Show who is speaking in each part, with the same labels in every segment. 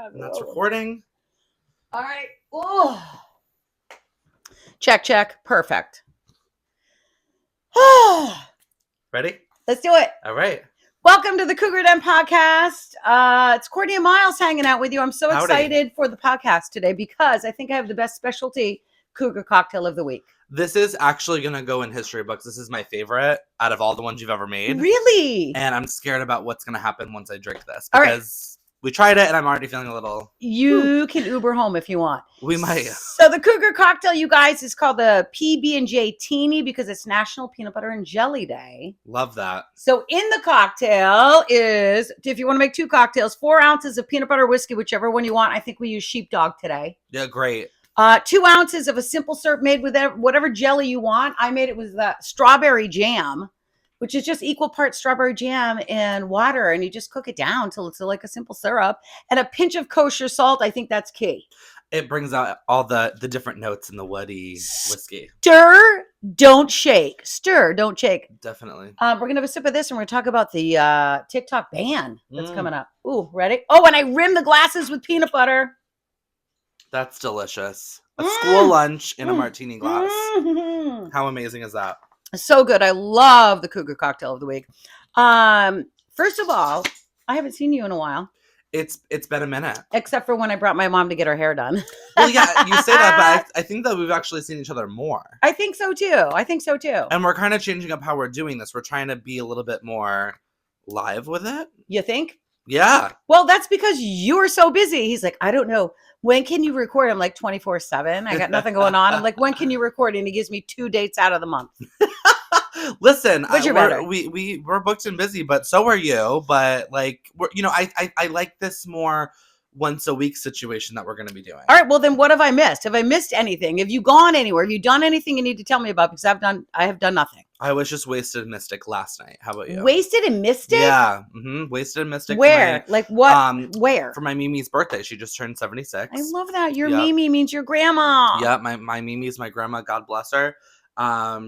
Speaker 1: And that's recording.
Speaker 2: All right. Oh. Check. Perfect.
Speaker 1: Ready?
Speaker 2: Let's do it.
Speaker 1: All right.
Speaker 2: Welcome to the Cougar Den Podcast. It's Courtney and Miles hanging out with you. I'm so excited for the podcast today because I think I have the best specialty Cougar cocktail of the week.
Speaker 1: This is actually going to go in history books. This is my favorite out of all the ones you've ever made.
Speaker 2: Really?
Speaker 1: And I'm scared about what's going to happen once I drink this. Because we tried it and I'm already feeling a little...
Speaker 2: You can Uber home if you want.
Speaker 1: We might.
Speaker 2: So the Cougar cocktail, you guys, is called the PB&J Teeny because it's National Peanut Butter and Jelly Day.
Speaker 1: Love that.
Speaker 2: So in the cocktail is, if you want to make 2 cocktails, 4 ounces of peanut butter whiskey, whichever one you want. I think we use Sheepdog today.
Speaker 1: Yeah, great.
Speaker 2: 2 ounces of a simple syrup made with whatever jelly you want. I made it with the strawberry jam, which is just equal parts strawberry jam and water. And you just cook it down till it's like a simple syrup. And a pinch of kosher salt. I think that's key.
Speaker 1: It brings out all the different notes in the woody whiskey.
Speaker 2: Stir, don't shake. Stir, don't shake.
Speaker 1: Definitely.
Speaker 2: We're going to have a sip of this and we're going to talk about the TikTok ban that's coming up. Ooh, ready? Oh, and I rimmed the glasses with peanut butter. That's
Speaker 1: delicious. A school lunch in a martini glass. How amazing is that?
Speaker 2: So good. I love the Cougar cocktail of the week. First of all, I haven't seen you in a while.
Speaker 1: It's been a minute.
Speaker 2: Except for when I brought my mom to get her hair done.
Speaker 1: Well, yeah, you say that, but I think that we've actually seen each other more.
Speaker 2: I think so too.
Speaker 1: And we're kind of changing up how we're doing this. We're trying to be a little bit more live with it.
Speaker 2: You think?
Speaker 1: Yeah.
Speaker 2: Well, that's because you are so busy. He's like, I don't know. When can you record? I'm like 24/7. I got nothing going on. I'm like, when can you record? And he gives me 2 dates out of the month.
Speaker 1: Listen,
Speaker 2: we're
Speaker 1: booked and busy, but so are you. But like, I like this more once a week situation that we're going to be doing.
Speaker 2: All right. Well, then what have I missed? Have I missed anything? Have you gone anywhere? Have you done anything you need to tell me about? Because I have done nothing.
Speaker 1: I was just wasted and mystic last night. How about you?
Speaker 2: Wasted and mystic?
Speaker 1: Yeah. Wasted and mystic.
Speaker 2: Where? Like what? Where?
Speaker 1: For my Mimi's birthday. She just turned 76.
Speaker 2: I love that. Your Mimi means your grandma.
Speaker 1: Yeah. My Mimi is my grandma. God bless her.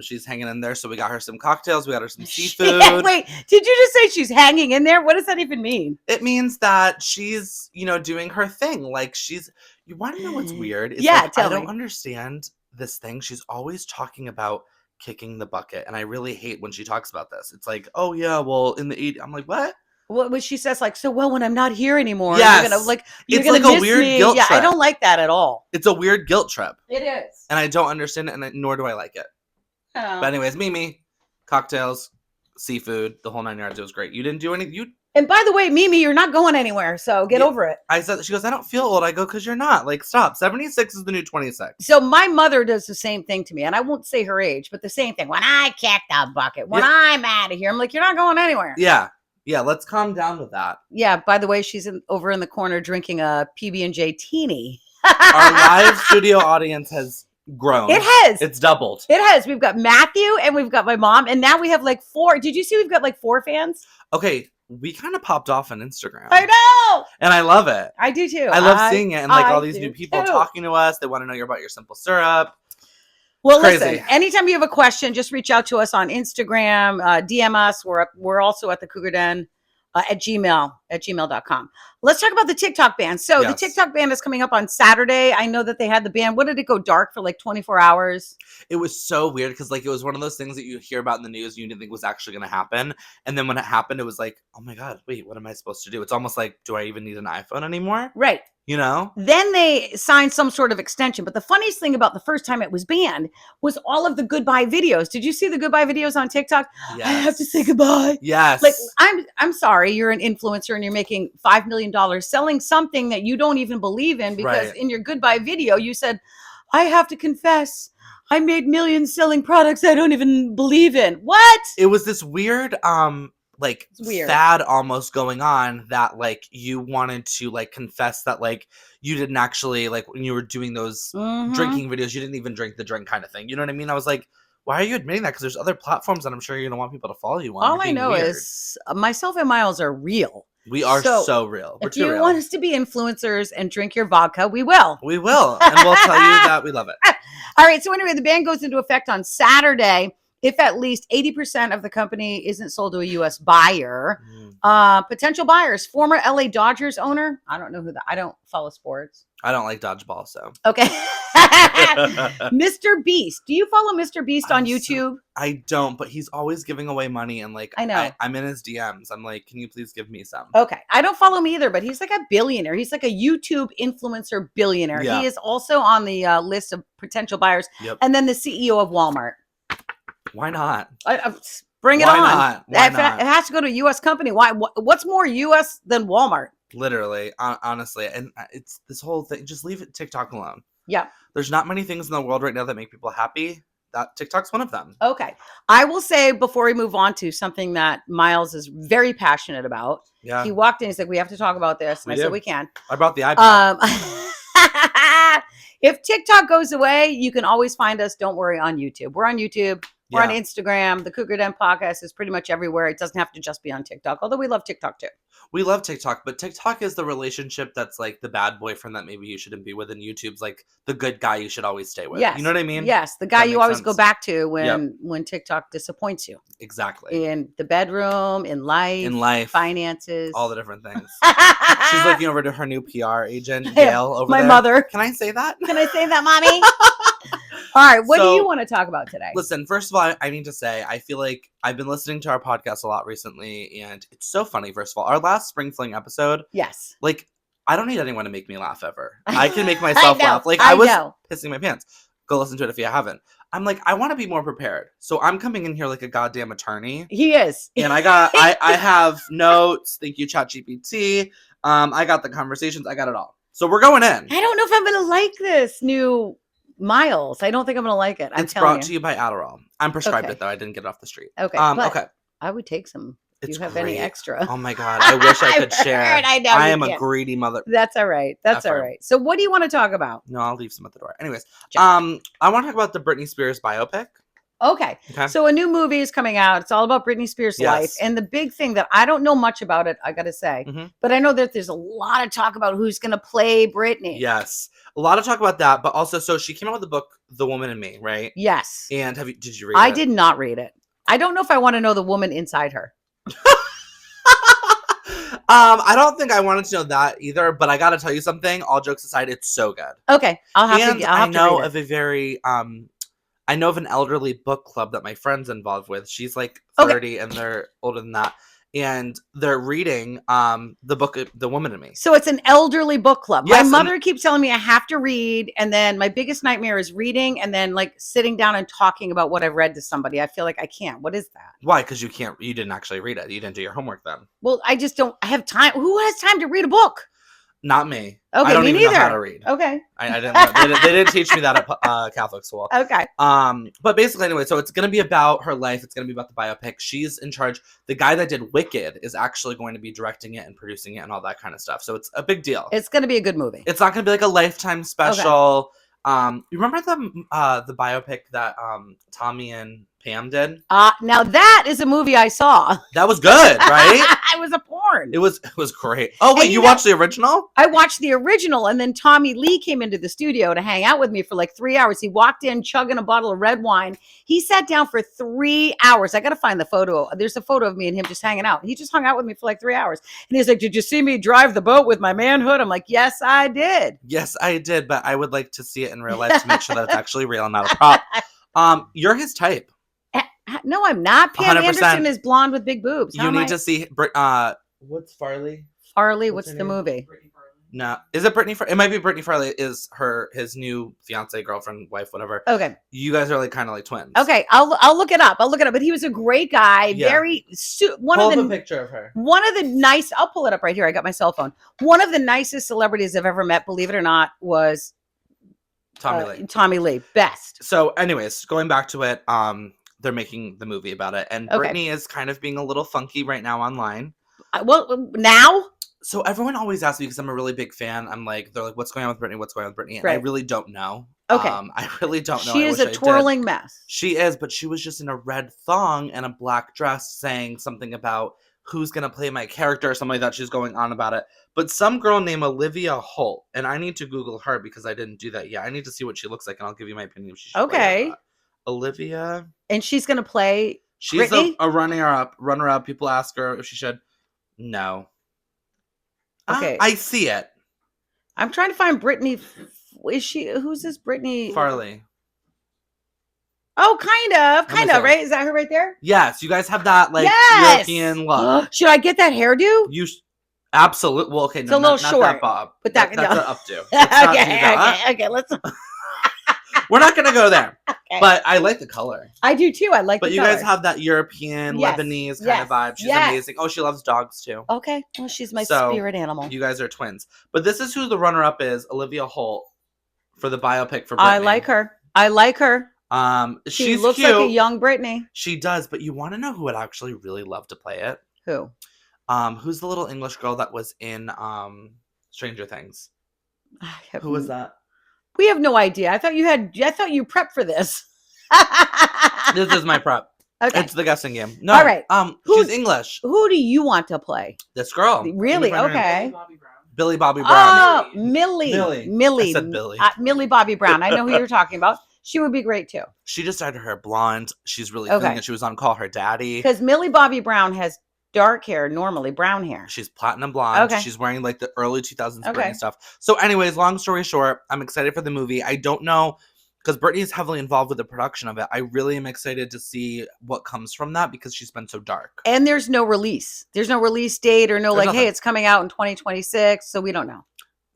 Speaker 1: She's hanging in there. So we got her some cocktails. We got her some seafood.
Speaker 2: Wait, did you just say she's hanging in there? What does that even mean?
Speaker 1: It means that she's, doing her thing. Like you want to know what's weird? It's
Speaker 2: I
Speaker 1: don't understand this thing. She's always talking about kicking the bucket. And I really hate when she talks about this. It's like, oh yeah, well in the 80s. I'm like, what?
Speaker 2: Well, when she says like, so when I'm not here anymore,
Speaker 1: yes.
Speaker 2: you're gonna miss
Speaker 1: a weird
Speaker 2: me.
Speaker 1: Guilt trip.
Speaker 2: I don't like that at all.
Speaker 1: It's a weird guilt trip.
Speaker 2: It is.
Speaker 1: And I don't understand it, and nor do I like it.
Speaker 2: Oh.
Speaker 1: But anyways, Mimi, cocktails, seafood, the whole 9 yards. It was great. You didn't do anything.
Speaker 2: And by the way, Mimi, you're not going anywhere, so get over it.
Speaker 1: She goes, I don't feel old. I go, because you're not. Like, stop. 76 is the new 26.
Speaker 2: So my mother does the same thing to me, and I won't say her age, but the same thing. When I kick the bucket, when I'm out of here, I'm like, you're not going anywhere.
Speaker 1: Yeah. Yeah, let's calm down with that.
Speaker 2: Yeah, by the way, she's over in the corner drinking a PB&J Teeny.
Speaker 1: Our live studio audience has grown.
Speaker 2: It has.
Speaker 1: It's doubled.
Speaker 2: It has. We've got Matthew and we've got my mom, and now we have like 4. Did you see we've got like 4 fans?
Speaker 1: Okay, we kind of popped off on Instagram.
Speaker 2: I know.
Speaker 1: And I love it.
Speaker 2: I do too.
Speaker 1: I love seeing it, and like all these new people talking to us. They want to know about your simple syrup.
Speaker 2: Well, listen, anytime you have a question, just reach out to us on Instagram, DM us. We're also at the Cougar Den at gmail.com. Let's talk about the TikTok ban. So the TikTok ban is coming up on Saturday. I know that they had the ban. What did it go dark for like 24 hours?
Speaker 1: It was so weird because like it was one of those things that you hear about in the news and you didn't think was actually going to happen. And then when it happened, it was like, oh my God, wait, what am I supposed to do? It's almost like, do I even need an iPhone anymore?
Speaker 2: Right.
Speaker 1: You know?
Speaker 2: Then they signed some sort of extension. But the funniest thing about the first time it was banned was all of the goodbye videos. Did you see the goodbye videos on TikTok?
Speaker 1: Yes.
Speaker 2: I have to say goodbye.
Speaker 1: Yes.
Speaker 2: Like, I'm sorry, you're an influencer and you're making $5 million selling something that you don't even believe in because in your goodbye video, you said, I have to confess, I made millions selling products I don't even believe in. What?
Speaker 1: It was this weird, fad almost going on that like you wanted to like confess that like you didn't actually like when you were doing those drinking videos, you didn't even drink the drink kind of thing. You know what I mean? I was like, why are you admitting that? Because there's other platforms that I'm sure you're going to want people to follow you on.
Speaker 2: All I know is myself and Miles are real.
Speaker 1: We are so real. We're
Speaker 2: if you want us to be influencers and drink your vodka, we will.
Speaker 1: We will. And we'll tell you that we love it.
Speaker 2: All right. So anyway, the ban goes into effect on Saturday if at least 80% of the company isn't sold to a U.S. buyer. Potential buyers, former LA Dodgers owner. I don't know who that. I don't follow sports.
Speaker 1: I don't like dodgeball, so.
Speaker 2: Okay. Mr. Beast. Do you follow Mr. Beast on YouTube?
Speaker 1: I don't, but he's always giving away money, and like
Speaker 2: I know.
Speaker 1: I'm in his DMs. I'm like, can you please give me some?
Speaker 2: Okay. I don't follow him either, but he's like a billionaire. He's like a YouTube influencer billionaire.
Speaker 1: Yeah.
Speaker 2: He is also on the list of potential buyers.
Speaker 1: Yep.
Speaker 2: And then the CEO of Walmart.
Speaker 1: Why not?
Speaker 2: Bring it
Speaker 1: Why
Speaker 2: on.
Speaker 1: Not? Why not?
Speaker 2: It has to go to a U.S. company. Why? What's more U.S. than Walmart?
Speaker 1: Literally, honestly, and it's this whole thing. Just leave it TikTok alone.
Speaker 2: Yeah.
Speaker 1: There's not many things in the world right now that make people happy. That TikTok's one of them.
Speaker 2: Okay. I will say before we move on to something that Miles is very passionate about.
Speaker 1: Yeah.
Speaker 2: He walked in. He's like, "We have to talk about this," and I said, "We can."
Speaker 1: I brought the iPad.
Speaker 2: If TikTok goes away, you can always find us. Don't worry, on YouTube. We're on YouTube. We're on Instagram. The Cougar Den Podcast is pretty much everywhere. It doesn't have to just be on TikTok, although we love TikTok too.
Speaker 1: We love TikTok, but TikTok is the relationship that's like the bad boyfriend that maybe you shouldn't be with, and YouTube's like the good guy you should always stay with.
Speaker 2: Yes.
Speaker 1: You know what I mean?
Speaker 2: Yes, the guy you always go back to when TikTok disappoints you.
Speaker 1: Exactly.
Speaker 2: In the bedroom, in life, finances,
Speaker 1: all the different things. She's looking over to her new PR agent, Gail, over
Speaker 2: my
Speaker 1: there.
Speaker 2: mother.
Speaker 1: Can I say that?
Speaker 2: Can I say that, mommy? All right, what do you want to talk about today?
Speaker 1: Listen, first of all, I need to say, I feel like I've been listening to our podcast a lot recently, and it's so funny, first of all. Our last Spring Fling episode,
Speaker 2: yes.
Speaker 1: Like, I don't need anyone to make me laugh ever. I can make myself laugh. Like, I was pissing my pants. Go listen to it if you haven't. I'm like, I want to be more prepared. So I'm coming in here like a goddamn attorney.
Speaker 2: He is.
Speaker 1: And I have notes. Thank you, ChatGPT. I got the conversations. I got it all. So we're going in.
Speaker 2: I don't know if I'm going to like this new Miles. I don't think I'm going to like it.
Speaker 1: It's brought to you by Adderall. I'm prescribed it, though. I didn't get it off the street.
Speaker 2: Okay.
Speaker 1: Okay.
Speaker 2: I would take some. Do you have any extra?
Speaker 1: Oh my God. I wish I could share.
Speaker 2: I know.
Speaker 1: I am a greedy mother.
Speaker 2: That's all right. That's all right. So what do you want to talk about?
Speaker 1: No, I'll leave some at the door. Anyways, I want to talk about the Britney Spears biopic.
Speaker 2: Okay. So a new movie is coming out. It's all about Britney Spears' life. And the big thing that I don't know much about it, I got to say, but I know that there's a lot of talk about who's going to play Britney.
Speaker 1: Yes. A lot of talk about that, but also, so she came out with the book, The Woman in Me, right?
Speaker 2: Yes.
Speaker 1: And did you read it?
Speaker 2: I did not read it. I don't know if I want to know the woman inside her.
Speaker 1: I don't think I wanted to know that either, but I got to tell you something. All jokes aside, it's so good.
Speaker 2: Okay. I'll have to read it.
Speaker 1: I know of an elderly book club that my friend's involved with. She's like 30 and they're older than that. And they're reading the book, The Woman in Me. So
Speaker 2: it's an elderly book club.
Speaker 1: Yes,
Speaker 2: my mother keeps telling me I have to read. And then my biggest nightmare is reading and then like sitting down and talking about what I've read to somebody. I feel like I can't. What is that?
Speaker 1: Why? Because you didn't actually read it. You didn't do your homework then.
Speaker 2: Well, I just don't have time. Who has time to read a book?
Speaker 1: Not me.
Speaker 2: Okay,
Speaker 1: I don't
Speaker 2: me
Speaker 1: even
Speaker 2: neither.
Speaker 1: know how to read.
Speaker 2: Okay.
Speaker 1: I didn't. They didn't teach me that at Catholic school.
Speaker 2: Okay.
Speaker 1: But basically, anyway, so it's going to be about her life. It's going to be about the biopic. She's in charge. The guy that did Wicked is actually going to be directing it and producing it and all that kind of stuff. So it's a big deal.
Speaker 2: It's going to be a good movie.
Speaker 1: It's not going to be like a Lifetime special. Okay. You remember the biopic that Tommy and Pam did?
Speaker 2: Now that is a movie I saw.
Speaker 1: That was good, right?
Speaker 2: It was a porn.
Speaker 1: It was great. Oh wait, you watched the original?
Speaker 2: I watched the original, and then Tommy Lee came into the studio to hang out with me for like 3 hours. He walked in chugging a bottle of red wine. He sat down for 3 hours. I got to find the photo. There's a photo of me and him just hanging out. He just hung out with me for like 3 hours. And he's like, "Did you see me drive the boat with my manhood?" I'm like, "Yes, I did."
Speaker 1: Yes, I did, but I would like to see it in real life to make sure that it's actually real and not a prop. You're his type.
Speaker 2: No, I'm not. Pam 100%. Anderson is blonde with big boobs.
Speaker 1: You need to see. What's Farley?
Speaker 2: Farley. What's the movie?
Speaker 1: No, is it Brittany? It might be Brittany Farley. Is his new fiance, girlfriend, wife, whatever.
Speaker 2: Okay.
Speaker 1: You guys are like kind of like twins.
Speaker 2: Okay, I'll look it up. But he was a great guy. Yeah. Pull up
Speaker 1: a picture of her.
Speaker 2: One of the nice. I'll pull it up right here. I got my cell phone. One of the nicest celebrities I've ever met, believe it or not, was
Speaker 1: Tommy Lee.
Speaker 2: Tommy Lee, best.
Speaker 1: So, anyways, going back to it, they're making the movie about it, and Brittany is kind of being a little funky right now online.
Speaker 2: Now?
Speaker 1: So everyone always asks me because I'm a really big fan. They're like, "What's going on with Brittany? What's going on with Brittany?" And I really don't know.
Speaker 2: Okay.
Speaker 1: I really don't know.
Speaker 2: She is a twirling mess.
Speaker 1: She is, but she was just in a red thong and a black dress saying something about who's going to play my character or something like that. She's going on about it. But some girl named Olivia Holt, and I need to Google her because I didn't do that yet. I need to see what she looks like, and I'll give you my opinion if she should play or not. Olivia.
Speaker 2: And she's going to play
Speaker 1: She's a runner-up. People ask her if she should. No.
Speaker 2: Okay.
Speaker 1: I see it.
Speaker 2: I'm trying to find Brintey. Who's this Brintey?
Speaker 1: Farley.
Speaker 2: Oh, kind of, right? Is that her right there?
Speaker 1: Yes, you guys have that European look.
Speaker 2: Should I get that hairdo?
Speaker 1: You absolutely. Well, okay,
Speaker 2: it's a little short,
Speaker 1: not that bob,
Speaker 2: but
Speaker 1: that's an updo.
Speaker 2: Okay. Let's.
Speaker 1: We're not gonna go there,
Speaker 2: okay.
Speaker 1: But I like the color.
Speaker 2: I do too. I like.
Speaker 1: But
Speaker 2: the
Speaker 1: you
Speaker 2: color.
Speaker 1: guys have that European Lebanese kind of vibe. She's amazing. Oh, she loves dogs too.
Speaker 2: Okay, well, she's my spirit animal.
Speaker 1: You guys are twins. But this is who the runner-up is: Olivia Holt for the biopic for Britney.
Speaker 2: I like her. She looks
Speaker 1: cute.
Speaker 2: like a young Britney.
Speaker 1: She does, but you want to know who would actually really love to play it?
Speaker 2: Who?
Speaker 1: Who's the little English girl that was in Stranger Things? Who was that?
Speaker 2: We have no idea. I thought you prepped for this.
Speaker 1: This is my prep.
Speaker 2: Okay.
Speaker 1: It's the guessing game. No.
Speaker 2: All right.
Speaker 1: She's English.
Speaker 2: Who do you want to play?
Speaker 1: This girl.
Speaker 2: Really? Okay.
Speaker 1: Billy Bobby Brown.
Speaker 2: Oh, Millie.
Speaker 1: I said Billy.
Speaker 2: Millie Bobby Brown. I know who you're talking about. She would be great too.
Speaker 1: She just dyed her hair blonde. She's really clean, and she was on Call Her Daddy.
Speaker 2: Because Millie Bobby Brown has dark hair, normally brown hair.
Speaker 1: She's platinum blonde.
Speaker 2: Okay.
Speaker 1: She's wearing the early 2000s Britney stuff. So anyways, long story short, I'm excited for the movie. I don't know, because Britney is heavily involved with the production of it. I really am excited to see what comes from that because she's been so dark.
Speaker 2: And there's no release. There's no release date or
Speaker 1: nothing.
Speaker 2: Hey, it's coming out in 2026. So we don't know.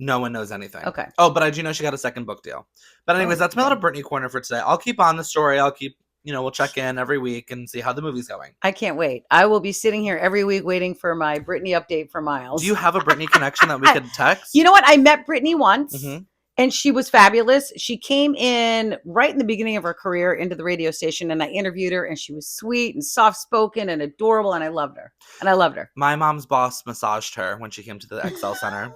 Speaker 1: No one knows anything.
Speaker 2: Okay.
Speaker 1: Oh, but I do know she got a second book deal. But anyways, that's my little Britney corner for today. I'll keep on the story. I'll keep, we'll check in every week and see how the movie's going.
Speaker 2: I can't wait. I will be sitting here every week waiting for my Britney update for Miles.
Speaker 1: Do you have a Britney connection that we could text?
Speaker 2: You know what? I met Britney once. Mm-hmm. And she was fabulous. She came in right in the beginning of her career into the radio station, and I interviewed her, and she was sweet and soft-spoken and adorable, and I loved her.
Speaker 1: My mom's boss massaged her when she came to the XL Center.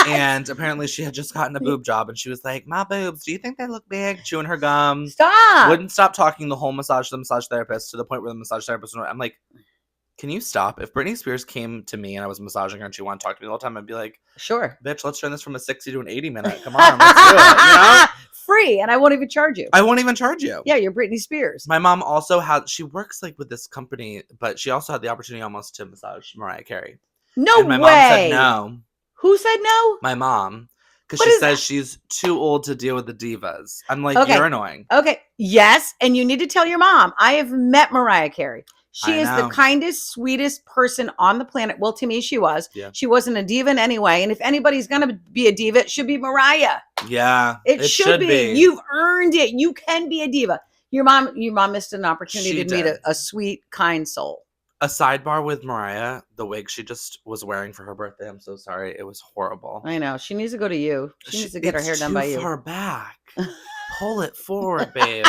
Speaker 1: And apparently she had just gotten a boob job, and she was like, "My boobs, do you think they look big?" Chewing her gum.
Speaker 2: Stop.
Speaker 1: Wouldn't stop talking the whole massage to the massage therapist, to the point where the massage therapist, I'm like, can you stop? If Britney Spears came to me and I was massaging her and she wanted to talk to me the whole time, I'd be like,
Speaker 2: sure,
Speaker 1: bitch, let's turn this from a 60 to an 80 minute. Come on, let's do it.
Speaker 2: Free, and I won't even charge you.
Speaker 1: I won't even charge you.
Speaker 2: Yeah, you're Britney Spears.
Speaker 1: My mom also she works with this company, but she also had the opportunity almost to massage Mariah Carey.
Speaker 2: No way.
Speaker 1: My mom said no.
Speaker 2: Who said no?
Speaker 1: My mom. Because she says she's too old to deal with the divas. I'm like, you're annoying.
Speaker 2: Okay. Yes. And you need to tell your mom. I have met Mariah Carey. She is the kindest, sweetest person on the planet. Well, to me, she was. Yeah. She wasn't a diva in any way. And if anybody's going to be a diva, it should be Mariah.
Speaker 1: Yeah.
Speaker 2: It should be. You've earned it. You can be a diva. Your mom missed an opportunity to meet a sweet, kind soul.
Speaker 1: A sidebar with Mariah, the wig she just was wearing for her birthday. I'm so sorry. It was horrible.
Speaker 2: I know. She needs to go to you. She needs to get her hair done by you.
Speaker 1: Too far back. Pull it forward, babe.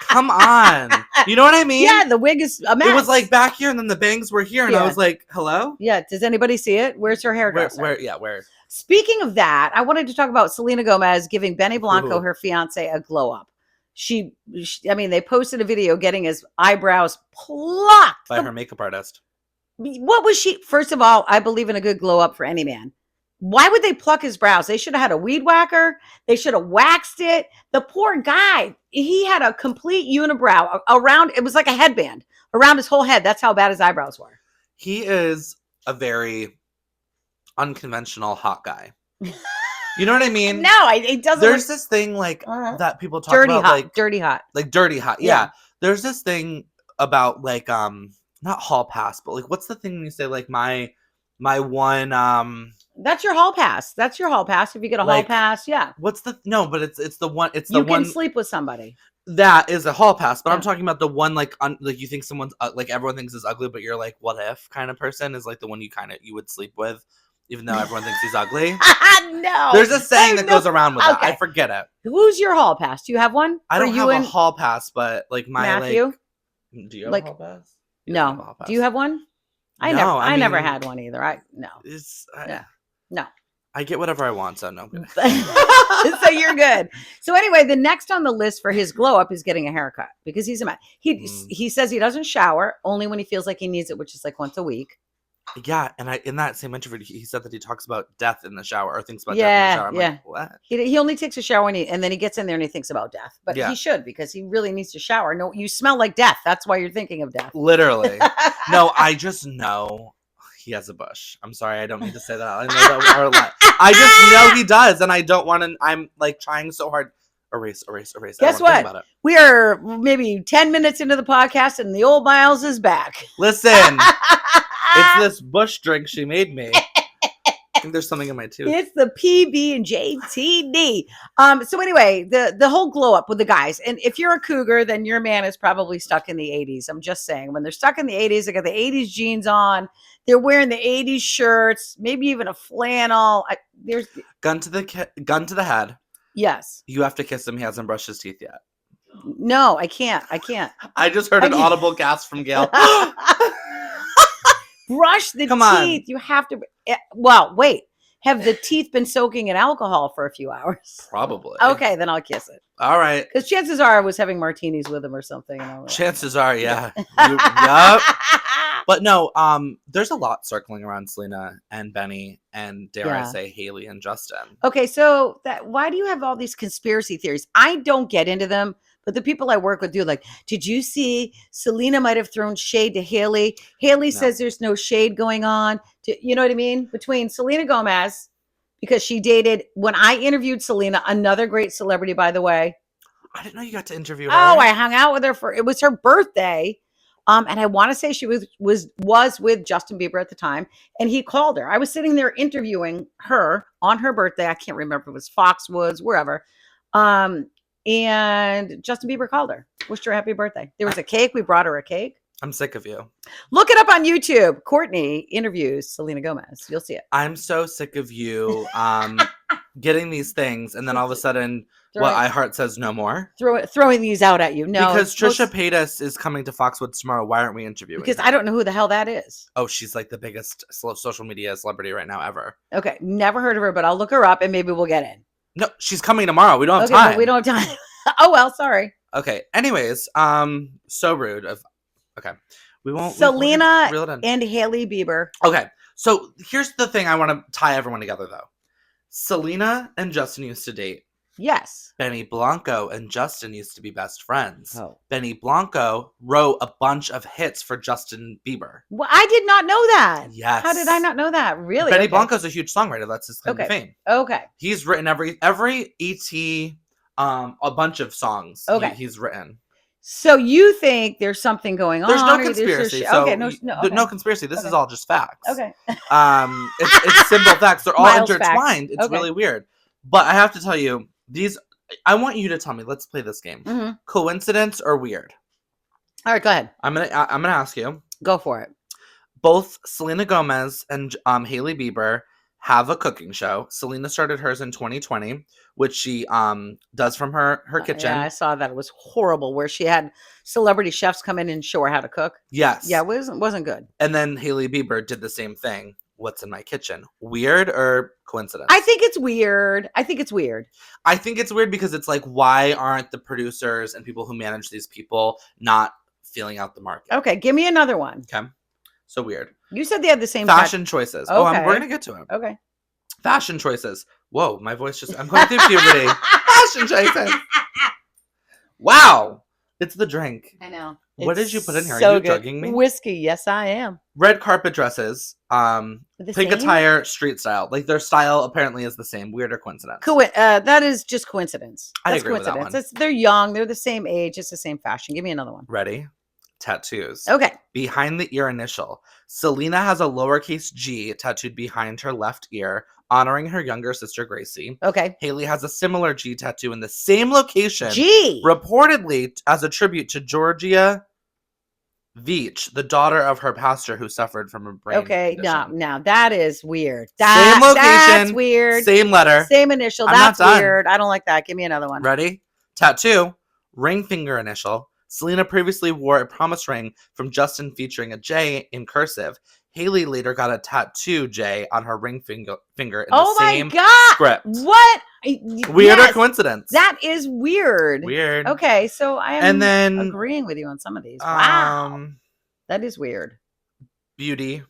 Speaker 1: Come on. You know what I mean?
Speaker 2: Yeah, the wig is a mess.
Speaker 1: It was back here and then the bangs were here and I was like, hello?
Speaker 2: Yeah, does anybody see it? Where's her hairdresser?
Speaker 1: Where?
Speaker 2: Speaking of that, I wanted to talk about Selena Gomez giving Benny Blanco, her fiance, a glow up. They posted a video getting his eyebrows plucked
Speaker 1: by her makeup artist.
Speaker 2: What was she? First of all, I believe in a good glow up for any man. Why would they pluck his brows? They should have had a weed whacker. They should have waxed it. The poor guy, he had a complete unibrow around. It was like a headband around his whole head. That's how bad his eyebrows were.
Speaker 1: He is a very unconventional hot guy. You know what I mean?
Speaker 2: No, it doesn't.
Speaker 1: There's this thing that people talk about,
Speaker 2: dirty hot.
Speaker 1: Dirty hot. Yeah. There's this thing about not hall pass, but what's the thing when you say my one
Speaker 2: That's your hall pass. That's your hall pass. If you get a hall pass, yeah.
Speaker 1: What's the but it's the one. It's
Speaker 2: the one. You can sleep with somebody.
Speaker 1: That is a hall pass, but I'm talking about the one you think someone's everyone thinks is ugly, but you're what if kind of person is the one you would sleep with. Even though everyone thinks he's ugly.
Speaker 2: No.
Speaker 1: There's a saying that goes around with that. I forget it.
Speaker 2: Who's your hall pass? Do you have one?
Speaker 1: I don't have a hall pass, but my
Speaker 2: Matthew?
Speaker 1: Do you have a hall pass?
Speaker 2: No. Do you have one? I never had one either. No.
Speaker 1: I get whatever I want, so no.
Speaker 2: So you're good. So anyway, the next on the list for his glow up is getting a haircut because he's a man. He says he doesn't shower only when he feels like he needs it, which is once a week.
Speaker 1: Yeah, and in that same interview, he said that he talks about death in the shower or thinks about death in the shower. I'm like, what?
Speaker 2: He only takes a shower and then he gets in there and he thinks about death. But he should because he really needs to shower. No, you smell like death. That's why you're thinking of death.
Speaker 1: Literally. No, I just know He has a bush. I'm sorry, I don't mean to say that. I know that I just know he does, and I don't want to. I'm like trying so hard. Erase.
Speaker 2: Guess what? We are maybe 10 minutes into the podcast, and the old Miles is back.
Speaker 1: Listen, it's this bush drink she made me. I think there's something in my tooth.
Speaker 2: It's the PB&J TD. So anyway, the whole glow up with the guys. And if you're a cougar, then your man is probably stuck in the 80s. I'm just saying. When they're stuck in the 80s, they got the 80s jeans on. They're wearing the 80s shirts, maybe even a flannel. There's
Speaker 1: gun to the head.
Speaker 2: Yes.
Speaker 1: You have to kiss him. He hasn't brushed his teeth yet.
Speaker 2: No, I can't.
Speaker 1: I just heard an audible gasp from Gail.
Speaker 2: Brush the teeth. You have to. Well, wait. Have the teeth been soaking in alcohol for a few hours?
Speaker 1: Probably.
Speaker 2: Okay, then I'll kiss it.
Speaker 1: All right.
Speaker 2: Because chances are I was having martinis with him or something.
Speaker 1: Chances are, yeah. Yup. But no, there's a lot circling around Selena and Benny and dare I say Haley and Justin.
Speaker 2: Okay, so why do you have all these conspiracy theories? I don't get into them, but the people I work with do. Like, did you see Selena might have thrown shade to Haley? Haley says there's no shade going on. You know what I mean? Between Selena Gomez, because she dated, when I interviewed Selena, another great celebrity, by the way.
Speaker 1: I didn't know you got to interview her.
Speaker 2: Oh, I hung out with her it was her birthday. And I want to say she was with Justin Bieber at the time, and he called her. I was sitting there interviewing her on her birthday. I can't remember if it was Foxwoods, wherever. And Justin Bieber called her, wished her happy birthday. There was a cake. We brought her a cake.
Speaker 1: I'm sick of you.
Speaker 2: Look it up on YouTube. Courtney interviews Selena Gomez. You'll see it.
Speaker 1: I'm so sick of you getting these things, and then all of a sudden, iHeart says no more.
Speaker 2: Throwing these out at you. No.
Speaker 1: Because Trisha Paytas is coming to Foxwoods tomorrow. Why aren't we interviewing
Speaker 2: Because
Speaker 1: her?
Speaker 2: I don't know who the hell that is.
Speaker 1: Oh, she's like the biggest social media celebrity right now ever.
Speaker 2: Okay. Never heard of her, but I'll look her up and maybe we'll get in.
Speaker 1: No, she's coming tomorrow. We don't have time.
Speaker 2: But we don't have time. Oh, well, sorry.
Speaker 1: Okay. Anyways, so rude. Okay. We won't.
Speaker 2: Selena and Haley Bieber.
Speaker 1: Okay. So here's the thing I want to tie everyone together, though. Selena and Justin used to date.
Speaker 2: Yes.
Speaker 1: Benny Blanco and Justin used to be best friends.
Speaker 2: Oh.
Speaker 1: Benny Blanco wrote a bunch of hits for Justin Bieber.
Speaker 2: Well, I did not know that.
Speaker 1: Yes.
Speaker 2: How did I not know that? Really?
Speaker 1: Benny Blanco's a huge songwriter. That's his claim to fame.
Speaker 2: Okay.
Speaker 1: He's written every ET, a bunch of songs.
Speaker 2: Okay.
Speaker 1: He's written.
Speaker 2: So you think there's something going on?
Speaker 1: There's no conspiracy. No conspiracy. This is all just facts.
Speaker 2: Okay.
Speaker 1: It's simple facts. They're all
Speaker 2: Miles
Speaker 1: intertwined.
Speaker 2: Facts.
Speaker 1: It's really weird. But I have to tell you, I want you to tell me. Let's play this game.
Speaker 2: Mm-hmm.
Speaker 1: Coincidence or weird?
Speaker 2: All right, go ahead.
Speaker 1: I'm gonna ask you.
Speaker 2: Go for it.
Speaker 1: Both Selena Gomez and Haley Bieber have a cooking show. Selena started hers in 2020, which she does from her kitchen.
Speaker 2: Yeah, I saw that. It was horrible, where she had celebrity chefs come in and show her how to cook.
Speaker 1: Yes.
Speaker 2: Yeah, it wasn't good.
Speaker 1: And then Haley Bieber did the same thing. What's in my kitchen? Weird or coincidence?
Speaker 2: I think it's weird. I think it's weird
Speaker 1: because it's like, why aren't the producers and people who manage these people not feeling out the market?
Speaker 2: Okay, give me another one.
Speaker 1: Okay. So weird.
Speaker 2: You said they had the same
Speaker 1: fashion choices.
Speaker 2: Okay.
Speaker 1: Oh, we're gonna get to it.
Speaker 2: Okay.
Speaker 1: Fashion choices. Whoa, my voice I'm going through puberty. Fashion choices. Wow. It's the drink.
Speaker 2: I know.
Speaker 1: What did you put in here?
Speaker 2: So
Speaker 1: Are you
Speaker 2: good.
Speaker 1: drugging me?
Speaker 2: Whiskey. Yes, I am.
Speaker 1: Red carpet dresses. Pink attire, street style. Like their style apparently is the same. Weird or coincidence?
Speaker 2: That is just coincidence.
Speaker 1: I agree with that one.
Speaker 2: They're young. They're the same age. It's the same fashion. Give me another one.
Speaker 1: Ready? Tattoos.
Speaker 2: Okay.
Speaker 1: Behind the ear initial. Selena has a lowercase G tattooed behind her left ear, honoring her younger sister Gracie.
Speaker 2: Okay.
Speaker 1: Haley has a similar G tattoo in the same location.
Speaker 2: G.
Speaker 1: Reportedly as a tribute to Georgia Veach, the daughter of her pastor who suffered from a brain condition.
Speaker 2: Now that is weird.
Speaker 1: Same location.
Speaker 2: That's weird.
Speaker 1: Same letter.
Speaker 2: Same initial. That's weird. I don't like that. Give me another one.
Speaker 1: Ready? Tattoo. Ring finger initial. Selena previously wore a promise ring from Justin featuring a J in cursive. Haley later got a tattoo J on her ring finger in the same script.
Speaker 2: What?
Speaker 1: Weird or coincidence?
Speaker 2: That is weird.
Speaker 1: Weird.
Speaker 2: Okay, so I am agreeing with you on some of these. Wow. That is weird.
Speaker 1: Beauty.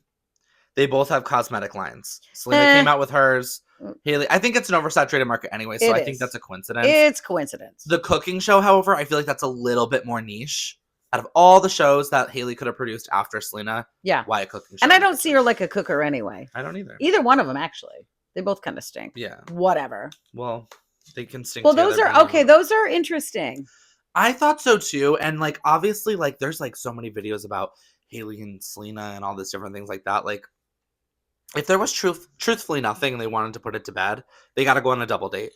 Speaker 1: They both have cosmetic lines. Selena came out with hers. Haley, I think it's an oversaturated market anyway, so I think that's a coincidence.
Speaker 2: It's coincidence.
Speaker 1: The cooking show, however, I feel like that's a little bit more niche. Out of all the shows that Haley could have produced after Selena, why a cooking show?
Speaker 2: And I don't see her like a cooker anyway.
Speaker 1: I don't either.
Speaker 2: Either one of them, actually. They both kind of stink.
Speaker 1: Yeah.
Speaker 2: Whatever.
Speaker 1: Well, they can stink.
Speaker 2: Well, those are okay. Those are interesting.
Speaker 1: I thought so too. And like, obviously, like, there's like so many videos about Haley and Selena and all these different things like that. Like, if there was truthfully nothing and they wanted to put it to bed, they got to go on a double date.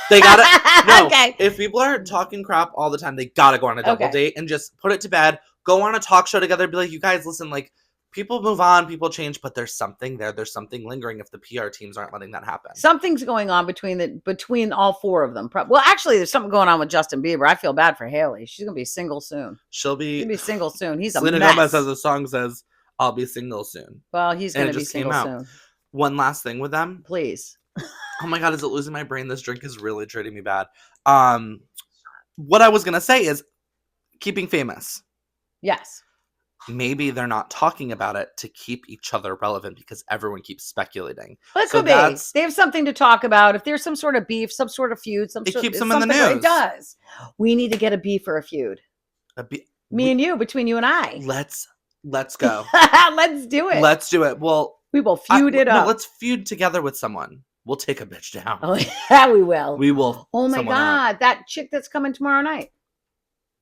Speaker 1: They gotta okay. If people are talking crap all the time, they gotta go on a double date and just put it to bed. Go on a talk show together. Be like, you guys, listen. Like, people move on, people change, but there's something there. There's something lingering. If the PR teams aren't letting that happen,
Speaker 2: something's going on between all four of them. Well, actually, there's something going on with Justin Bieber. I feel bad for Haley. She's gonna be single soon.
Speaker 1: She's gonna
Speaker 2: be single soon. He's
Speaker 1: Selena
Speaker 2: a mess.
Speaker 1: Gomez has a song says, "I'll be single soon."
Speaker 2: Well, he's gonna be single soon.
Speaker 1: One last thing with them,
Speaker 2: please.
Speaker 1: Oh my God, is it losing my brain? This drink is really treating me bad. What I was going to say is keeping famous.
Speaker 2: Yes.
Speaker 1: Maybe they're not talking about it to keep each other relevant because everyone keeps speculating.
Speaker 2: Well, it could be. They have something to talk about. If there's some sort of beef, some sort of feud,
Speaker 1: it keeps them in the news.
Speaker 2: It does. We need to get a beef or a feud. Me and you, between you and I.
Speaker 1: Let's go.
Speaker 2: Let's do it.
Speaker 1: Let's do it. Well,
Speaker 2: we will feud it up.
Speaker 1: No, let's feud together with someone. We'll take a bitch down.
Speaker 2: Oh, yeah, we will.
Speaker 1: We will.
Speaker 2: Oh, my God. That chick that's coming tomorrow night.